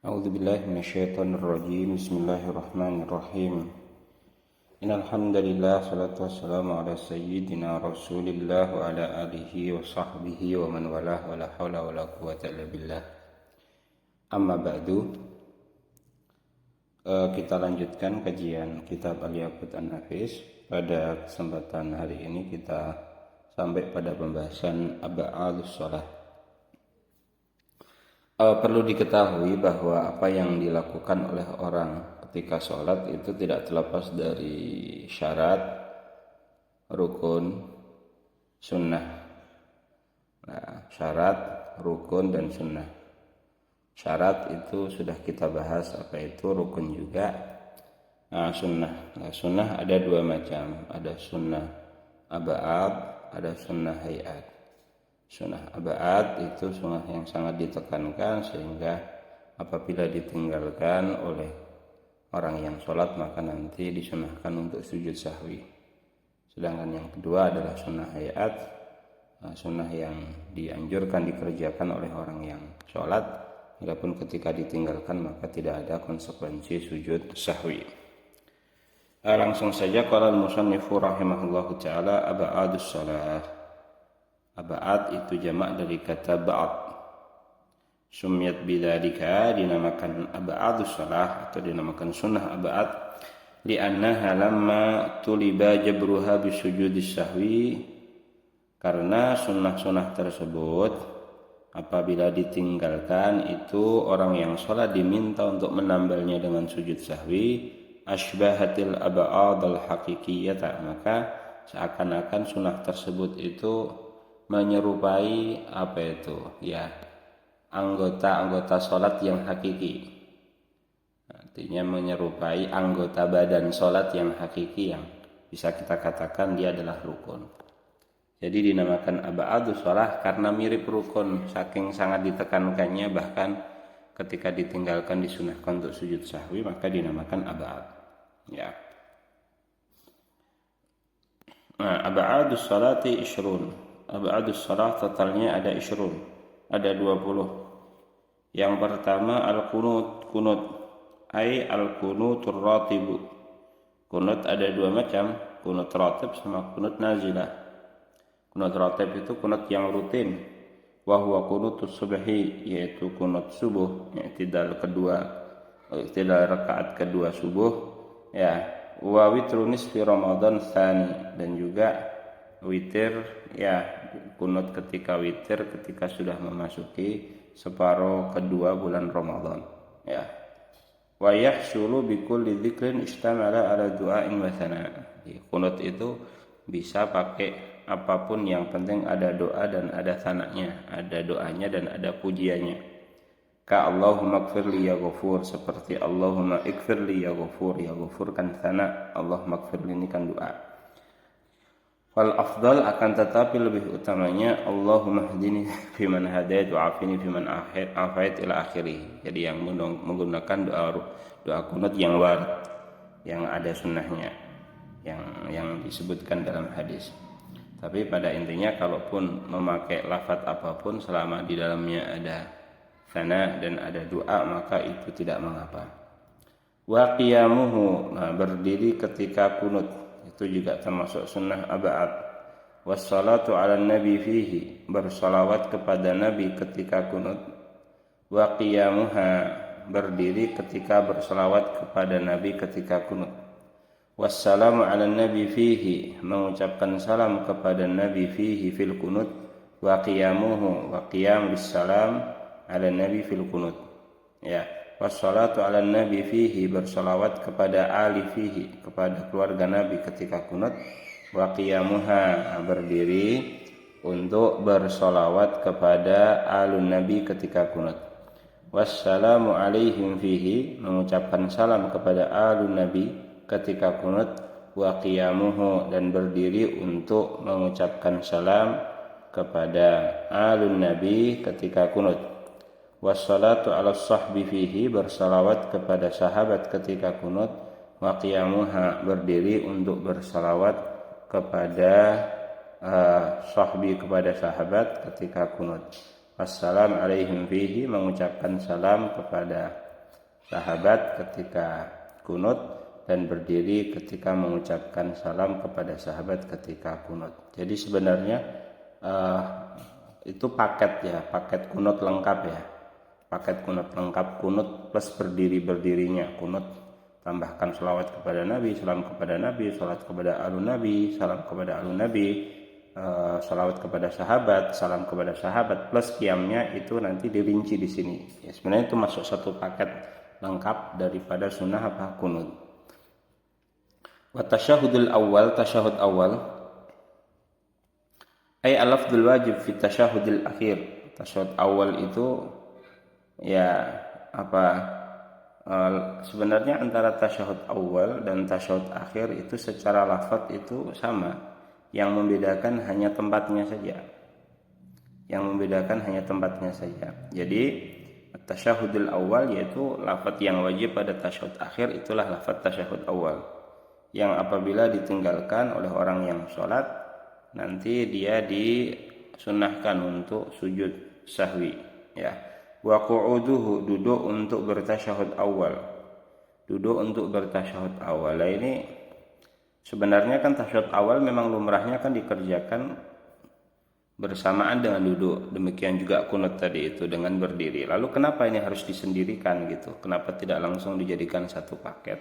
أعوذ بالله من الشيطان الرجيم. بسم الله الرحمن الرحيم. إن الحمد لله صلاة والسلام على سيدنا رسول الله وعلى آله وصحبه ومن والاه ولا حول ولا قوة إلا بالله. Amma ba'du. Kita lanjutkan kajian kitab Al-Yaqut An-Nafis. Pada kesempatan hari ini kita sampai pada pembahasan Ab'adus Shalah. Perlu diketahui bahwa apa yang dilakukan oleh orang ketika sholat itu tidak terlepas dari syarat, rukun, sunnah. Nah, syarat, rukun, dan sunnah. Syarat itu sudah kita bahas, apa itu rukun juga. Nah, sunnah. Sunnah ada dua macam, ada sunnah ab'ad, ada sunnah hayat. Sunnah ab'ad itu sunnah yang sangat ditekankan sehingga apabila ditinggalkan oleh orang yang sholat maka nanti disunahkan untuk sujud sahwi. Sedangkan yang kedua adalah sunnah hayat, sunnah yang dianjurkan dikerjakan oleh orang yang sholat, walaupun ketika ditinggalkan maka tidak ada konsekuensi sujud sahwi. Langsung saja qala al-musannifu rahimahullahu ta'ala ab'adus shalah. Ab'ad itu jamak dari kata ba'ad. Sumiyat bidzalika, dinamakan ab'adus shalah atau dinamakan sunnah ab'ad li'annaha lamma tuliba jabruha bisujudis sahwi, karena sunnah-sunnah tersebut apabila ditinggalkan itu orang yang sholat diminta untuk menambalnya dengan sujud sahwi, ashbahatil ab'ad al-haqiqiyata, maka seakan-akan sunnah tersebut itu menyerupai anggota-anggota sholat yang hakiki. Artinya menyerupai anggota badan sholat yang hakiki, yang bisa kita katakan dia adalah rukun. Jadi dinamakan ab'adus shalah karena mirip rukun, saking sangat ditekankannya, bahkan ketika ditinggalkan disunahkan untuk sujud sahwi maka dinamakan ab'ad. Ya. Nah, ab'adus shalati isyrun. Ab'adus shalah totalnya ada isyrun, ada 20. Yang pertama al-qunut, kunut, ai al-qunutur ratibu. Kunut ada dua macam, kunut ratib sama kunut nazilah. Kunut ratib itu kunut yang rutin, wa huwa qunutus subhi, yaitu kunut subuh, i'tidal rakaat kedua subuh, ya. Wa witru nisfi Ramadan tsani, dan juga witir, ya, kunut ketika witir ketika sudah memasuki separuh kedua bulan Ramadan, ya. Wa yahsulu bi kulli dzikrin istamala ala du'ain wa thana. Kunut itu bisa pakai apapun, yang penting ada doa dan ada thananya, ada doanya dan ada pujiannya. Ka Allahumma ighfirli ya ghafur, seperti Allahumma ighfirli ya ghafur. Ya ghafur kan thana, Allahumma ighfirli ini kan doa. Wal afdal, akan tetapi lebih utamanya Allahumma hdini fiman hadait wa afini fiman afait ila akhirih. Jadi yang menggunakan doa kunut yang warid, yang ada sunnahnya, yang disebutkan dalam hadis. Tapi pada intinya kalaupun memakai lafaz apapun selama di dalamnya ada tsana dan ada doa maka itu tidak mengapa. Wa qiyamuhu, berdiri ketika kunut itu juga termasuk sunnah ab'ad. Wassalatu ala nabi fihi, bersalawat kepada nabi ketika kunut. Wa qiyamuha, berdiri ketika bersalawat kepada nabi ketika kunut. Wassalamu ala nabi fihi, mengucapkan salam kepada nabi fihi fil kunut. Wa qiyamuhu, wa qiyam bissalam ala nabi fil kunut, ya. Wassalatu ala nabi fihi, bersalawat kepada ali fihi, kepada keluarga nabi ketika kunut. Wa qiyamuha, berdiri untuk bersalawat kepada alun nabi ketika kunut. Wassalamu alaihim fihi, mengucapkan salam kepada alun nabi ketika kunut. Wa qiyamuhu, dan berdiri untuk mengucapkan salam kepada alun nabi ketika kunut. Wassalatu ala sahbi fihi, bersalawat kepada sahabat ketika kunut. Wa qiyamuha, berdiri untuk bersalawat kepada sahbi, kepada sahabat ketika kunut. Wassalamu alaihim fihi, mengucapkan salam kepada sahabat ketika kunut dan berdiri ketika mengucapkan salam kepada sahabat ketika kunut. Jadi sebenarnya itu paket kunut lengkap ya. Paket kunut lengkap, kunut plus berdirinya, kunut tambahkan selawat kepada Nabi, salam kepada Nabi, salat kepada alun Nabi, salam kepada alun Nabi, salawat kepada sahabat, salam kepada sahabat, plus qiyamnya itu nanti dirinci di sini. Ya, sebenarnya itu masuk satu paket lengkap daripada sunnah kunut. Wa tasyahudul awal, tasyahud awal ay al-lafdzul wajib fi tasyahudil akhir. Tasyahud awal itu ya sebenarnya antara tasyahud awal dan tasyahud akhir itu secara lafaz itu sama. Yang membedakan hanya tempatnya saja. Jadi tasyahudul awal yaitu lafaz yang wajib pada tasyahud akhir, itulah lafaz tasyahud awal. Yang apabila ditinggalkan oleh orang yang sholat, nanti dia disunnahkan untuk sujud sahwi. Ya. Wa qu'uduhu, duduk untuk bertasyahud awal. Nah, ini sebenarnya kan tasyahud awal memang lumrahnya kan dikerjakan bersamaan dengan duduk. Demikian juga kunut tadi itu dengan berdiri. Lalu kenapa ini harus disendirikan gitu? Kenapa tidak langsung dijadikan satu paket?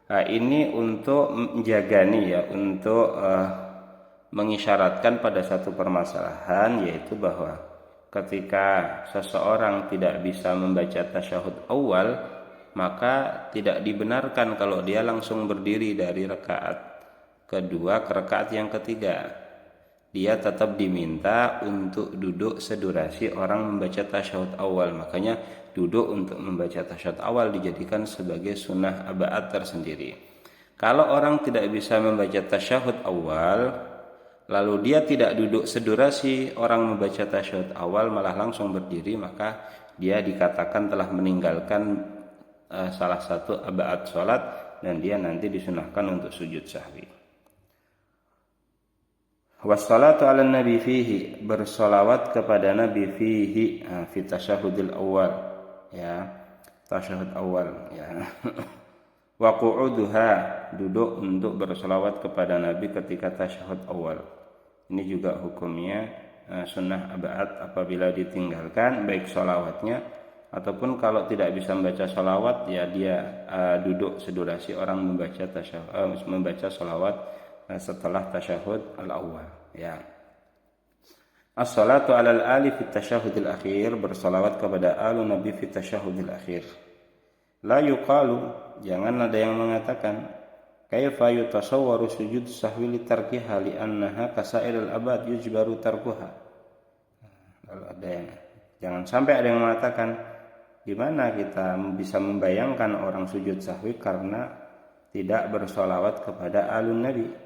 Nah, ini untuk menjaga untuk mengisyaratkan pada satu permasalahan, yaitu bahwa ketika seseorang tidak bisa membaca tasyahud awal, maka tidak dibenarkan kalau dia langsung berdiri dari rakaat kedua ke rakaat yang ketiga. Dia tetap diminta untuk duduk sedurasi orang membaca tasyahud awal. Makanya duduk untuk membaca tasyahud awal dijadikan sebagai sunnah aba'at tersendiri. Kalau orang tidak bisa membaca tasyahud awal, lalu dia tidak duduk sedurasi orang membaca tasyahud awal, malah langsung berdiri, maka dia dikatakan telah meninggalkan salah satu aba'at sholat, dan dia nanti disunahkan untuk sujud sahwi. Wassalatu ala nabi fihi, bersolawat kepada Nabi fihi, fi tasyahudil awal, ya, tasyahud awal, ya. Wa qu'uduha, duduk untuk bersolawat kepada Nabi ketika tasyahud awal. Ini juga hukumnya sunnah aba'at apabila ditinggalkan, baik solawatnya ataupun kalau tidak bisa membaca solawat, ya dia duduk sedurasi orang membaca solawat setelah tasyahud al-awwal, ya. As-salatu 'alal ali fi tasyahudil akhir, bersolawat kepada alun Nabi fi tasyahudil akhir. La yuqalu, jangan ada yang mengatakan kaifa yutasawwaru sujud sahwi li tarkiha li annaha kasairil abad yujbaru tarkuha. Kalau ada yang, jangan sampai ada yang mengatakan gimana kita bisa membayangkan orang sujud sahwi karena tidak bersolawat kepada alun Nabi.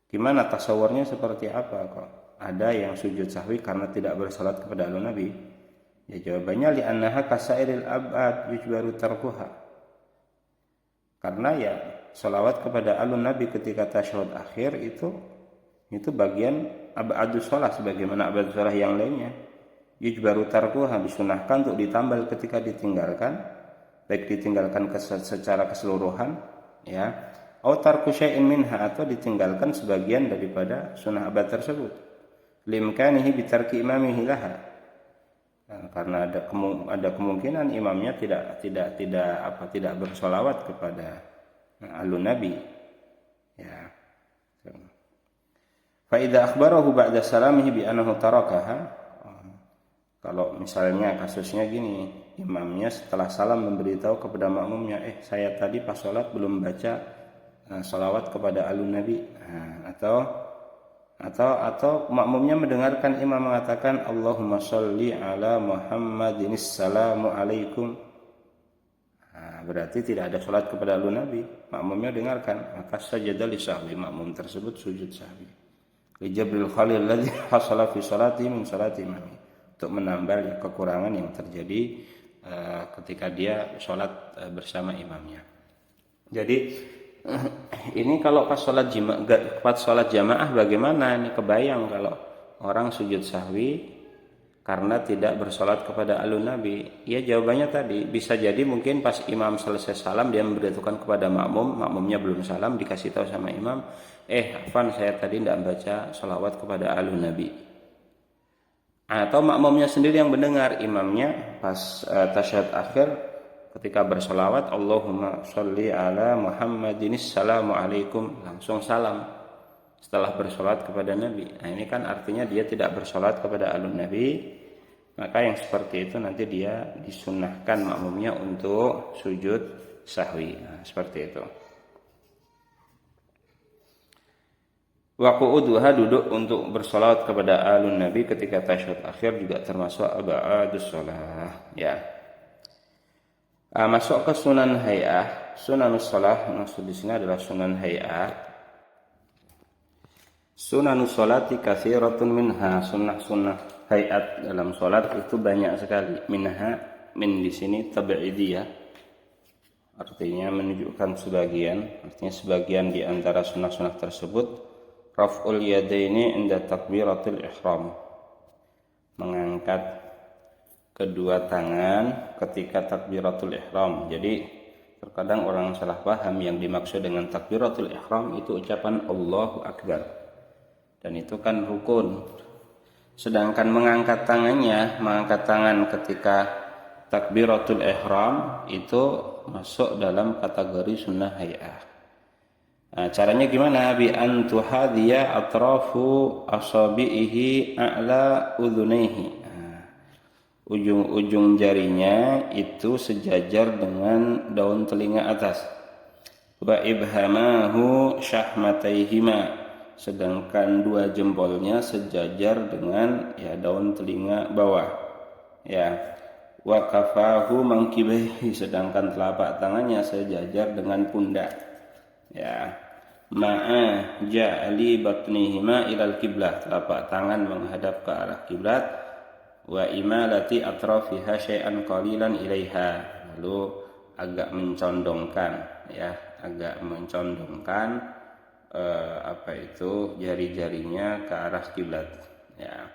Gimana tasawurnya seperti apa kok? Ada yang sujud sahwi karena tidak bersolat kepada alun Nabi? Ya jawabannya li'annaha kasairil abad yujbaru tarkuha. Karena ya salawat kepada alun Nabi ketika tasyahud akhir itu bagian abadus shalah sebagaimana abadus shalah yang lainnya. Yujbaru tarkuha, disunahkan untuk ditambal ketika ditinggalkan, baik ditinggalkan secara keseluruhan, ya. Atau tarku syai'in minha, atau ditinggalkan sebagian daripada sunnah abad tersebut. Limkanihi bitarki imamihi laha. Nah, karena ada kemungkinan imamnya tidak bersolawat kepada alun Nabi, ya. Fa idza akhbarahu ba'da salamihi bi annahu tarakaha, kalau misalnya kasusnya gini, imamnya setelah salam memberitahu kepada makmumnya, saya tadi pas salat belum baca salawat kepada alun Nabi, atau makmumnya mendengarkan imam mengatakan Allahumma sholli ala Muhammadin assalamu alaikum, berarti tidak ada salat kepada alun Nabi. Makmumnya dengarkan, maka sajada li sahwi, makmum tersebut sujud sahwi li jabril khalil ladzi hasala fi salati min salati imami, untuk menambal kekurangan yang terjadi ketika dia salat bersama imamnya. Jadi ini kalau pas sholat jamaah bagaimana? Ini kebayang kalau orang sujud sahwi karena tidak bersolat kepada alun Nabi? Ya jawabannya tadi, bisa jadi mungkin pas imam selesai salam dia memberitahukan kepada makmum, makmumnya belum salam, dikasih tahu sama imam, Afan saya tadi tidak baca sholawat kepada alun Nabi. Atau makmumnya sendiri yang mendengar, imamnya pas tasyahud akhir ketika bersolawat, Allahumma sholli ala Muhammadin assalamualaikum, langsung salam setelah bersolat kepada Nabi. Nah ini kan artinya dia tidak bersolat kepada alun Nabi, maka yang seperti itu nanti dia disunnahkan makmumnya untuk sujud sahwi. Nah, seperti itu. Wa qu'uduha, duduk untuk bersolawat kepada alun Nabi ketika tasyahud akhir juga termasuk ab'adus shalah. Ya. Masuk ke sunan hay'ah. Sunanus shalah maksud di sini adalah sunan hay'ah. Sunanus sholati katsiratun minha, sunnah-sunnah hay'at dalam salat itu banyak sekali. Minha, min di sini tab'idiyah. Artinya menunjukkan sebagian, artinya sebagian di antara sunnah-sunnah tersebut. Raf'ul yadaini inda takbiratul ihram, mengangkat kedua tangan ketika takbiratul ihram. Jadi terkadang orang salah paham, yang dimaksud dengan takbiratul ihram itu ucapan Allahu Akbar, dan itu kan rukun. Sedangkan mengangkat tangan ketika takbiratul ihram itu masuk dalam kategori sunnah hay'ah. Nah, caranya gimana? Bi an tuhadhiya atrafu asabihi a'la udhunaihi. Nah, ujung-ujung jarinya itu sejajar dengan daun telinga atas. Wa ibhamahu syahmataihima, sedangkan dua jempolnya sejajar dengan daun telinga bawah. Ya. Wa kafahu mangkibaihi, sedangkan telapak tangannya sejajar dengan pundak. Ya, ma'a ja'ali batnihima ilal kiblah, telapak tangan menghadap ke arah kiblat. Wa imalati atrafiha syai'an qalilan ilaiha, lalu agak mencondongkan jari-jarinya ke arah kiblat. Ya.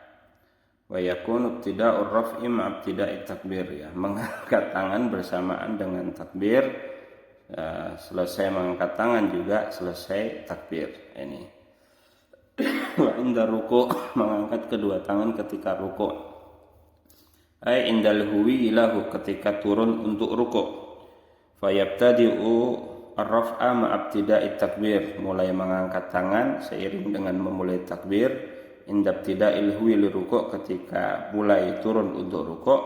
Wa yakunu ibtida'ur raf'i ma'ibtida'i takbir, ya, mengangkat tangan bersamaan dengan takbir. Selesai mengangkat tangan juga selesai takbir. Ini wa inda ruku', mengangkat kedua tangan ketika ruku'. Ai indal huwi lahu, ketika turun untuk ruku'. Fa yabtadi'u ar-raf'a ma'ibtida'i takbir, mulai mengangkat tangan seiring dengan memulai takbir. Inda ibtida'il huwi li ruku', ketika mulai turun untuk ruku'.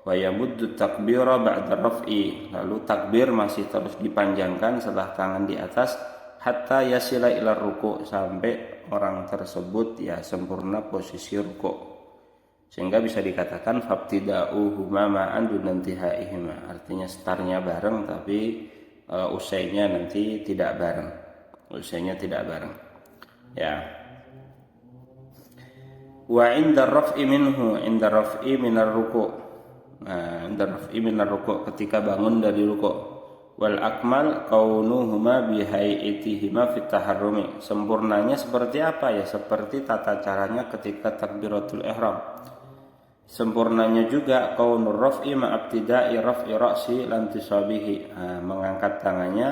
Wa yamuddu takbira ba'da raf'i, lalu takbir masih terus dipanjangkan setelah tangan di atas, hatta yasila ila ruku', sampai orang tersebut sempurna posisi ruku'. Sehingga bisa dikatakan fabtida'uhuma ma'an dunantihaihima, artinya startnya bareng tapi usainya nanti tidak bareng. Ya. Wa inda raf'i minhu, inda raf'i minar ruku'. Minar ruku', ketika bangun dari ruku'. Wal akmal kaunuhuma bihai'itihima fit taharrumi, sempurnanya seperti apa? Ya seperti tata caranya ketika takbiratul ihram. Sempurnanya juga kaunur raf'i ma'abtida'i raf'i ra'si lantisabihi, mengangkat tangannya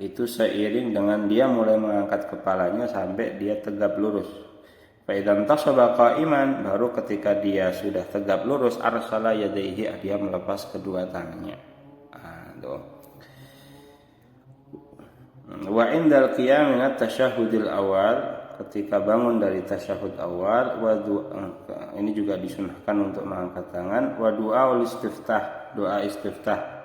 itu seiring dengan dia mulai mengangkat kepalanya sampai dia tegap lurus. Faidan tasaba qa'iman, baru ketika dia sudah tegap lurus, arsala yadaihi, dia melepas kedua tangannya. Wa indal qiyam min at-tasyahhudil awal, ketika bangun dari tasyahud awal. Ini juga disunahkan untuk mengangkat tangan. Wa du'aul istiftah, doa istiftah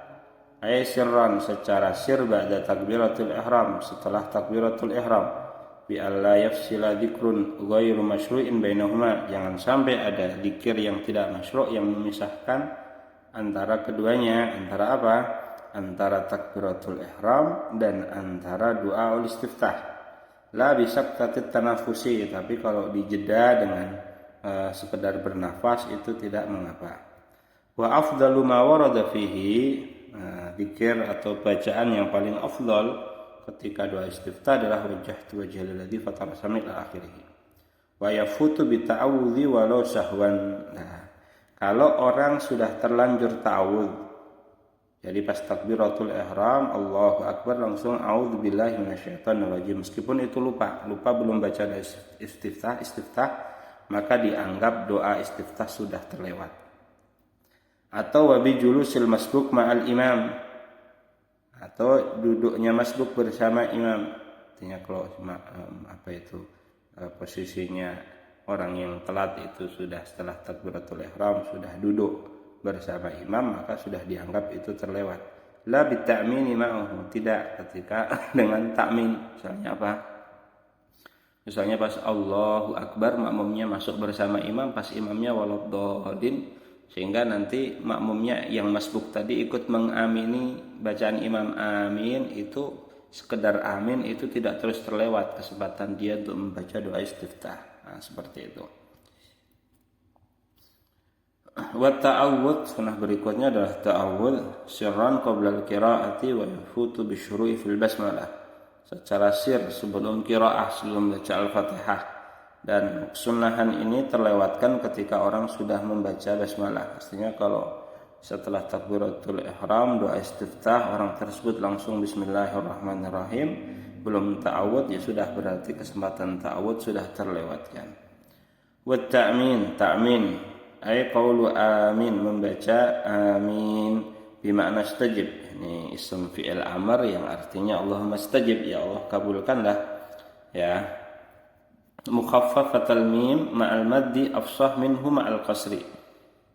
ay sirran, secara sir, ba'da takbiratul ihram, setelah takbiratul ihram. Bi alla yafsila dzikrun ghairu masyru'in bainahuma, jangan sampai ada zikir yang tidak masyru' yang memisahkan antara keduanya. Antara apa? Antara takbiratul ihram dan antara doa ul istiftah. La bisaqtatit tanafusi, tapi kalau dijeda dengan sekedar bernafas itu tidak mengapa. Wa afdalu ma warada fihi, zikir atau bacaan yang paling afdal ketika doa istiftah adalah wajjahtu wajhal ladzi fatara samit ila akhirih. Wa yafutu bi ta'awudzi walau sahwan. Kalau orang sudah terlanjur ta'awudz, jadi pas takbiratul ihram Allahu akbar langsung a'udzubillahi minasyaitonirrajim, meskipun itu lupa belum baca istiftah, maka dianggap doa istiftah sudah terlewat. Atau wabi julusil masbuk ma'al imam, atau duduknya masbuk bersama imam. Artinya kalau posisinya orang yang telat itu sudah setelah takbiratul ihram sudah duduk bersama imam, maka sudah dianggap itu terlewat. La bitta'mini ma'ahu, tidak ketika dengan takmin. Misalnya pas Allahu akbar makmumnya masuk bersama imam, pas imamnya waladhdallin, sehingga nanti makmumnya yang masbuk tadi ikut mengamini bacaan imam amin, itu sekedar amin itu tidak terus terlewat kesempatan dia untuk membaca doa istiftah. Nah, seperti itu. Wa ta'awudz, sunnah berikutnya adalah ta'awudz sirran qabla al-qira'ati wa yafutu bisyuru'i fil basmalah, secara sir sebelum qiraah, sebelum baca al-Fatihah. Dan sunnahan ini terlewatkan ketika orang sudah membaca basmalah. Artinya kalau setelah takbiratul ihram doa istiftah orang tersebut langsung bismillahirrahmanirrahim, belum ta'awudz, ya sudah berarti kesempatan ta'awudz sudah terlewatkan. Wa ta'min ay qaulu amin, membaca amin bimakna istajib. Ini isim fi'il amr yang artinya Allahumma istajib, ya Allah kabulkanlah, ya. Mukhaffafatal mim ma'al maddi afsah minhu ma'al qasri,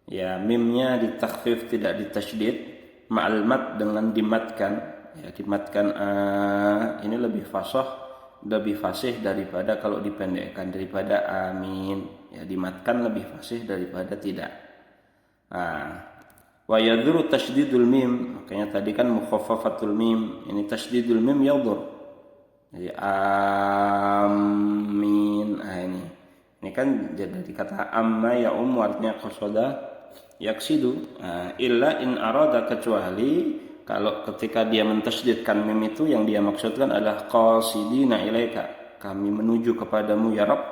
ya, mimnya ditakhfif tidak ditasydid, ma'al mad dengan dimatkan, ya, dimatkan ini lebih fasih daripada kalau dipendekkan, daripada amin, ya, dimatkan lebih fasih daripada tidak. Wa yadhuru tasydidul mim, makanya tadi kan mukhaffafatul mim, ini tasydidul mim yadhur. Jadi amin, ini kan jadi kata amma ya artinya qasada yaksidu, illa in arada, kecuali kalau ketika dia mentasydidkan mim itu yang dia maksudkan adalah qasidina ilaika, kami menuju kepadamu ya Rabb,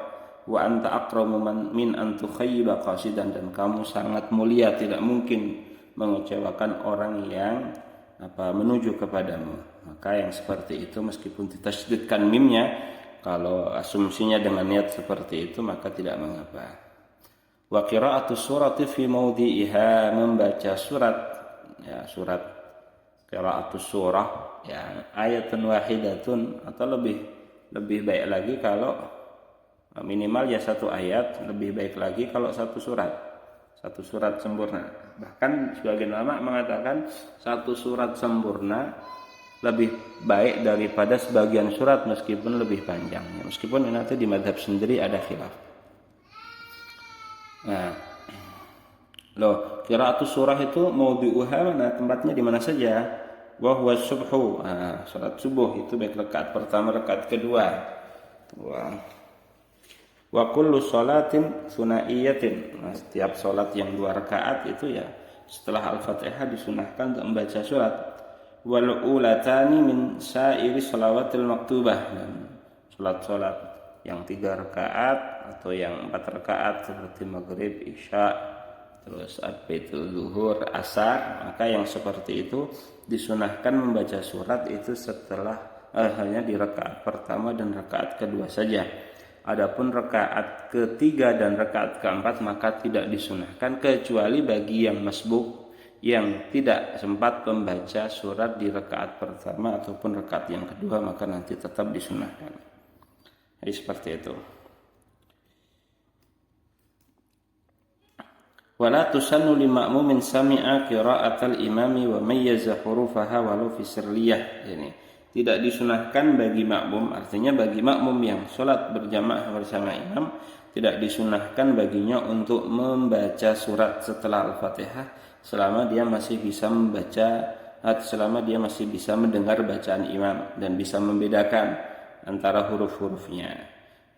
wa anta akramu min an tukhayyiba qasidan, dan kamu sangat mulia, tidak mungkin mengecewakan orang yang menuju kepadamu. Maka yang seperti itu meskipun ditasydidkan mimnya, kalau asumsinya dengan niat seperti itu maka tidak mengapa. Wa qira'atu surati fi mawdi'iha, membaca surat, ya, surat qira'atu surah, ya, ayatun wahidatun, atau lebih baik lagi kalau minimal ya satu ayat, lebih baik lagi kalau satu surat sempurna. Bahkan sebagian ulama mengatakan satu surat sempurna lebih baik daripada sebagian surat meskipun lebih panjang. Meskipun nanti di mazhab sendiri ada khilaf. Nah, qiraatus surah itu maudu'uha, tempatnya di mana saja? Wa huwa subhu, salat subuh itu baik rakaat pertama, rakaat kedua. Wa kullu sholatin sunaiyatin, setiap salat yang 2 rakaat itu ya setelah Al-Fatihah disunahkan untuk membaca surat. Wal ulatani min sa'iri shalawatil maktubah, dan salat yang 3 rakaat atau yang 4 rakaat seperti maghrib, isya, terus zuhur, asar, maka yang seperti itu disunahkan membaca surat itu setelah hanya di rakaat pertama dan rakaat kedua saja. Adapun rakaat ketiga dan rakaat keempat maka tidak disunahkan, kecuali bagi yang masbuk yang tidak sempat membaca surat di rakaat pertama ataupun rakaat yang kedua, maka nanti tetap disunahkan. Jadi seperti itu. Wala tusannu lima'mumin sami'a qira'atal imami wa mayyaza hurufaha walau fi sirriyah. Ini tidak disunahkan bagi makmum, artinya bagi makmum yang sholat berjamaah bersama imam, tidak disunahkan baginya untuk membaca surat setelah Al-Fatihah selama dia masih bisa membaca, selama dia masih bisa mendengar bacaan imam dan bisa membedakan antara huruf-hurufnya.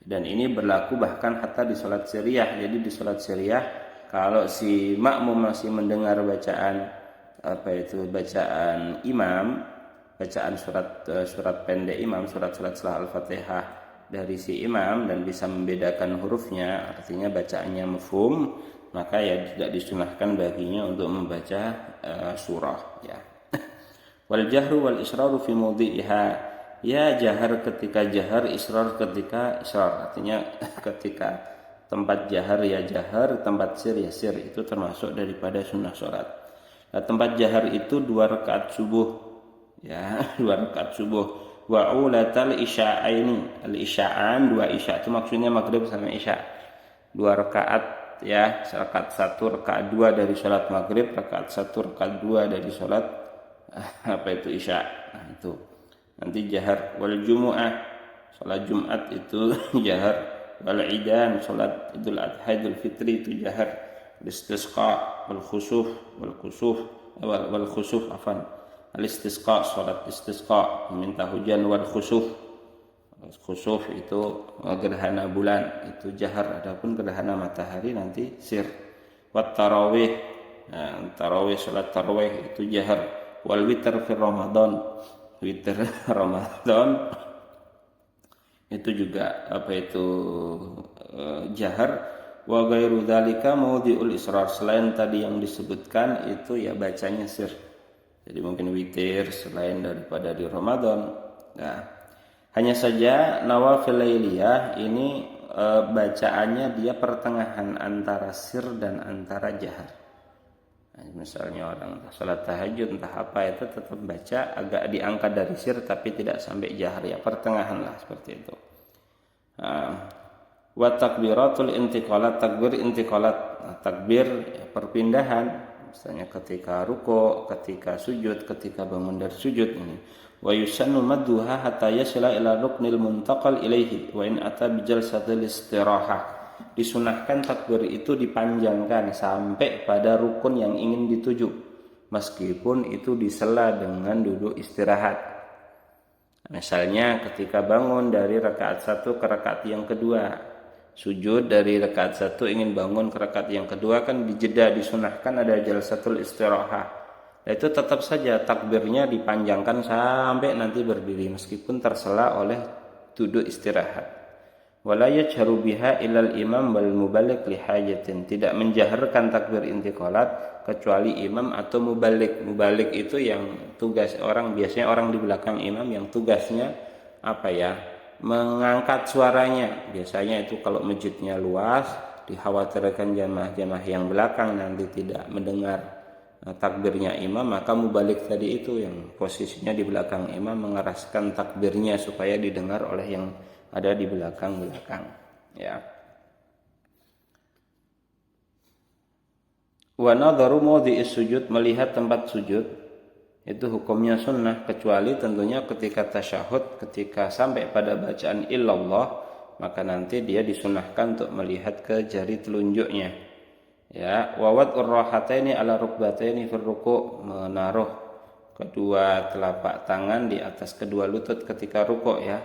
Dan ini berlaku bahkan hatta di sholat sirriyah. Jadi di sholat sirriyah kalau si makmum masih mendengar bacaan bacaan imam, bacaan surat pendek imam, surat-surat setelah Al-Fatihah dari si imam dan bisa membedakan hurufnya, artinya bacaannya mafhum, maka ya tidak disunahkan baginya untuk membaca surah ya. Wal jahru wal israru fi mawdi'iha, ya jahar ketika jahar, israr ketika israr, artinya ketika tempat jahar ya jahar, tempat sir ya sir, itu termasuk daripada sunnah sholat. Nah, tempat jahar itu 2 rakaat subuh ya, 2 rakaat subuh. Wa ulatal isya'aini, al isya'an 2 isya, itu maksudnya maghrib sama isya, 2 rakaat ya, rakaat 1 rakaat 2 dari sholat maghrib, rakaat 1 rakaat 2 dari sholat apa itu isya. Nah, itu nanti jahar. Wal jumu'ah, sholat Jumat itu jahar. Wal idan, sholat Idul Adha Idul Fitri itu jahar. Istisqa wal khusuf wal khusuf afan. Al istisqa, sholat istisqa meminta hujan. Wal khusuf itu gerhana bulan, itu jahar. Adapun gerhana matahari nanti sir. Wat tarawih, nah, tarawih, sholat tarawih itu jahar. Wal witr fi Ramadan, witr Ramadan itu juga apa itu jahar. Wa ghairu dzalika mawdi'ul israr, selain tadi yang disebutkan itu ya bacanya sir. Jadi mungkin witir selain daripada di Ramadan. Nah, hanya saja nawafil lailiyah ini bacaannya dia pertengahan antara sir dan antara jahar. Nah, misalnya orang salat tahajud entah apa itu tetap baca agak diangkat dari sir tapi tidak sampai jahar ya, pertengahan lah seperti itu. Wa takbiratul intiqalat, takbir intiqalat, takbir ya, perpindahan, misalnya ketika ruku, ketika sujud, ketika bangun dari sujud ini. Wa yusannu madduha hatta yasila ila ruknil muntaqal ilaihi wa in ata bi jalsatil istirahah. Disunahkan takbir itu dipanjangkan sampai pada rukun yang ingin dituju, meskipun itu disela dengan duduk istirahat. Misalnya ketika bangun dari rakaat 1 ke rakaat yang kedua, sujud dari rakaat 1 ingin bangun ke rakaat yang kedua, kan dijeda, disunahkan ada jalsatul istirahah. Nah, itu tetap saja takbirnya dipanjangkan sampai nanti berdiri meskipun tersela oleh duduk istirahat. Wala yajharu biha ilal imam wal muballigh li hajatin, tidak menjaharkan takbir intiqalat kecuali imam atau muballigh. Muballigh itu yang tugas orang, biasanya orang di belakang imam yang tugasnya apa ya, mengangkat suaranya. Biasanya itu kalau masjidnya luas, dikhawatirkan jamaah-jamaah yang belakang nanti tidak mendengar takbirnya imam, maka muballigh tadi itu yang posisinya di belakang imam mengeraskan takbirnya supaya didengar oleh yang ada di belakang ya. Wa nadharu mawdi'is sujud, melihat tempat sujud itu hukumnya sunnah, kecuali tentunya ketika tasyahud, ketika sampai pada bacaan illallah, maka nanti dia disunahkan untuk melihat ke jari telunjuknya ya. Wa wad'ur rahataini ala rukbataini fir ruku', menaruh kedua telapak tangan di atas kedua lutut ketika rukuk ya.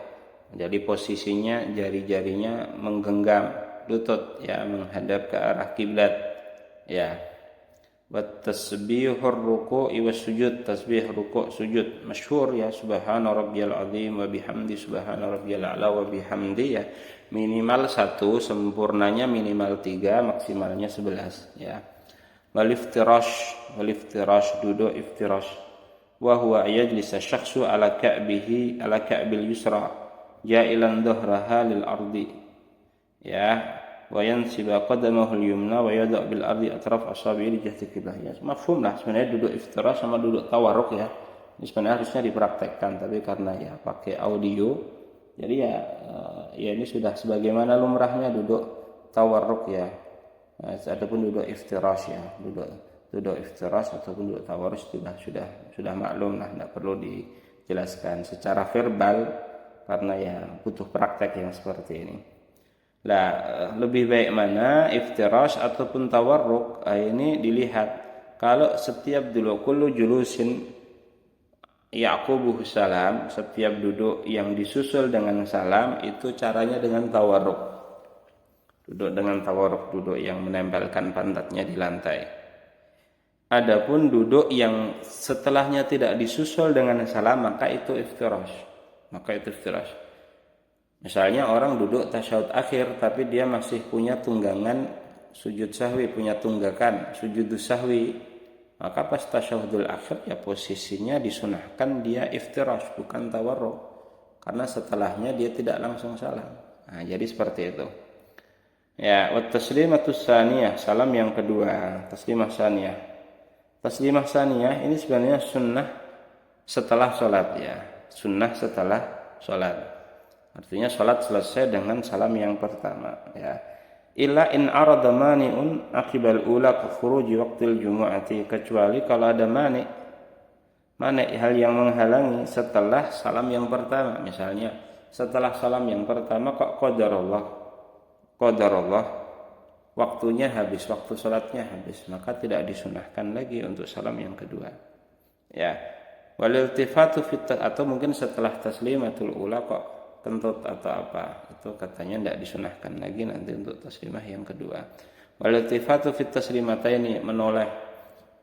Jadi posisinya jari-jarinya menggenggam lutut ya, menghadap ke arah kiblat ya. Wa tasbihur ruku'i was sujud, tasbih ruku' sujud masyhur ya, subhana rabbiyal azim wa bihamdi subhana rabbiyal a'la wa bihamdi ya. Minimal 1, sempurnanya minimal 3, maksimalnya 11 ya. Wal iftirash duduk iftirash. Wa huwa yajlisa syakhsu ala ka'bil yusra ja'ilan dhahraha lil ardi ya, wa yansiba qadamahu al yumna wa yada' bil ardi atraf asabi'i li jihati qiblah ya. Mafhum lah sebenarnya duduk iftirash sama duduk tawarruk ya. Ini sebenarnya harusnya dipraktekkan, tapi karena ya pakai audio jadi ya ini sudah sebagaimana lumrahnya duduk tawarruk ya. Nah, adapun duduk iftirash ya, duduk iftirash ataupun duduk tawarruk sudah maklum lah, tidak perlu dijelaskan secara verbal karena ya butuh praktek yang seperti ini. Nah, lebih baik mana iftirash ataupun tawarruk? Ini dilihat. Kalau setiap dulu kullu julusin yaqubuhu salam, setiap duduk yang disusul dengan salam itu caranya dengan tawarruk. Duduk dengan tawarruk, duduk yang menempelkan pantatnya di lantai. Adapun duduk yang setelahnya tidak disusul dengan salam, maka itu iftirash. Misalnya orang duduk tasyahud akhir tapi dia masih punya tunggangan sujud sahwi, punya tunggakan sujud sahwi, maka pas tasyahudul akhir ya posisinya disunahkan dia iftirash bukan tawarruk, karena setelahnya dia tidak langsung salam. Nah, jadi seperti itu. Ya, wa taslimatus tsaniyah, salam yang kedua, taslimah tsaniyah. Taslimah tsaniyah ini sebenarnya sunnah setelah sholat ya, sunnah setelah sholat. Artinya sholat selesai dengan salam yang pertama ya. Illa in arada mani'un aqibal ula ka khuruji waqtil jumu'ati, kecuali kalau ada mani hal yang menghalangi setelah salam yang pertama. Misalnya setelah salam yang pertama kok qadarullah waktunya habis, waktu sholatnya habis, maka tidak disunahkan lagi untuk salam yang kedua ya. Wal iltifatu fit, atau mungkin setelah taslimatul ula kok kentut atau apa, itu katanya tidak disunahkan lagi nanti untuk taslimah yang kedua. Wal iltifatu fit taslimataini, menoleh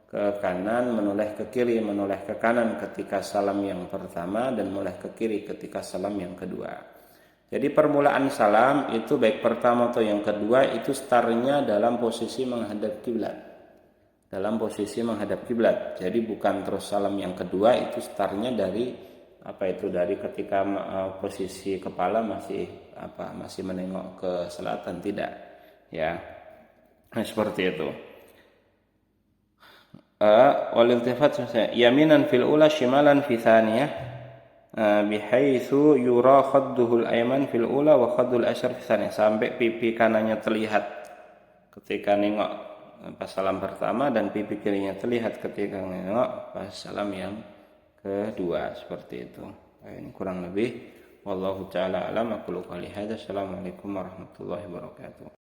ke kanan, menoleh ke kiri, menoleh ke kanan ketika salam yang pertama dan menoleh ke kiri ketika salam yang kedua. Jadi permulaan salam itu baik pertama atau yang kedua itu startnya dalam posisi menghadap kiblat. Dalam posisi menghadap kiblat. Jadi bukan terus salam yang kedua itu startnya dari dari ketika posisi kepala masih menengok ke selatan, tidak ya. Nah, seperti itu. Wal iltifat yaminan fil ula shimalan fi tsaniyah bihaitsu yura khadduhul ayman fil ula wa khaddul asyar fi tsaniyah, sampai pipi kanannya terlihat ketika nengok pas salam pertama dan pipi kirinya terlihat ketika nengok pas salam yang kedua, seperti itu. Nah, ini kurang lebih wallahu taala alam. Aku qouli hadza. Assalamualaikum warahmatullahi wabarakatuh.